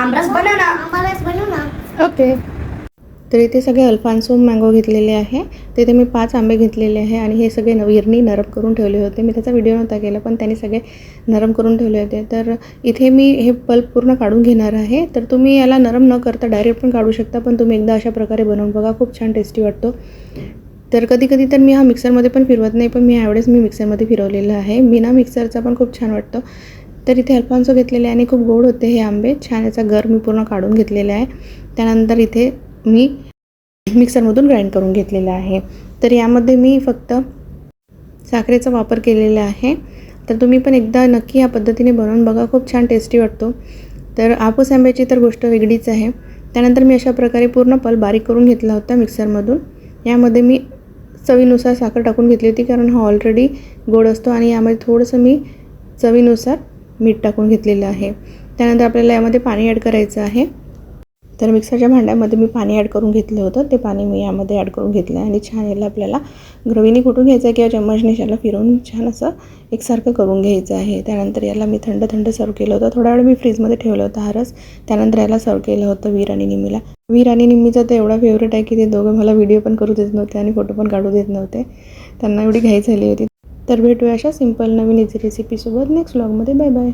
आमरस बनव ना. आमरस बनव ना. ओके. तर इथे सगळे अल्फान्सो मँगो घेतलेले आहे. तिथे मी 5 आंबे घेतलेले आहे आणि हे सगळे विरणी नरम करून ठेवले होते. मी त्याचा व्हिडिओ नव्हता केला, पण त्यांनी सगळे नरम करून ठेवले होते. तर इथे मी हे पल्प पूर्ण काढून घेणार आहे. तर तुम्ही याला नरम न करता डायरेक्ट पण काढू शकता, पण तुम्ही एकदा अशा प्रकारे बनवून बघा, खूप छान टेस्टी वाटतो. तर कधी तर मी हा मिक्सरमध्ये पण फिरवत नाही, पण मी यावेळेस मिक्सरमध्ये फिरवलेलं आहे. बिना मिक्सरचा पण खूप छान वाटतो. तर इथे अल्फान्सो घेतलेले आणि खूप गोड होते हे आंबे. छान याचा गर मी पूर्ण काढून घेतलेला आहे. त्यानंतर इथे मी मिक्सरमधून ग्राइंड करून घेतलेला आहे. तर यामध्ये मी फक्त साखरेचा वापर केलेला आहे. तर तुम्ही पण एकदा नक्की या पद्धतीने बनवून बघा, खूप छान टेस्टी वाटतो. तर हापूस आंब्याची तर गोष्ट वेगळीच आहे. त्यानंतर मी अशा प्रकारे पूर्ण पल्प बारीक करून घेतला होता मिक्सरमधून. यामध्ये मी चवीनुसार साखर टाकून घेतली होती, कारण हा ऑलरेडी गोड असतो आणि यामध्ये थोडंसं मी चवीनुसार मीठ टाकून घेतलेलं आहे. त्यानंतर आपल्याला यामध्ये पाणी ॲड करायचं आहे. तर मिक्सरच्या भांड्यामध्ये मी पाणी ॲड करून घेतलं होतं. ते पाणी मी यामध्ये ॲड करून घेतलं आहे आणि छान याला आपल्याला ग्रवीने कुटून घ्यायचं आहे किंवा चम्मचने याला फिरवून छान असं एकसारखं करून घ्यायचं आहे. त्यानंतर याला मी थंड सर्व केलं होतं. थोडा वेळ मी फ्रीजमध्ये ठेवलं होतं हा रस. त्यानंतर याला सर्व केलं होतं वीर आणि निम्मीला. वीर आणि निम्मीचा तर एवढा फेवरेट आहे की ते दोघं मला व्हिडिओ पण करू देत नव्हते आणि फोटो पण काढू देत नव्हते. त्यांना एवढी घाई झाली होती. तर भेटूया अशा सिंपल नवीन इझी रेसिपीसोबत नेक्स्ट व्लॉगमध्ये. Bye bye.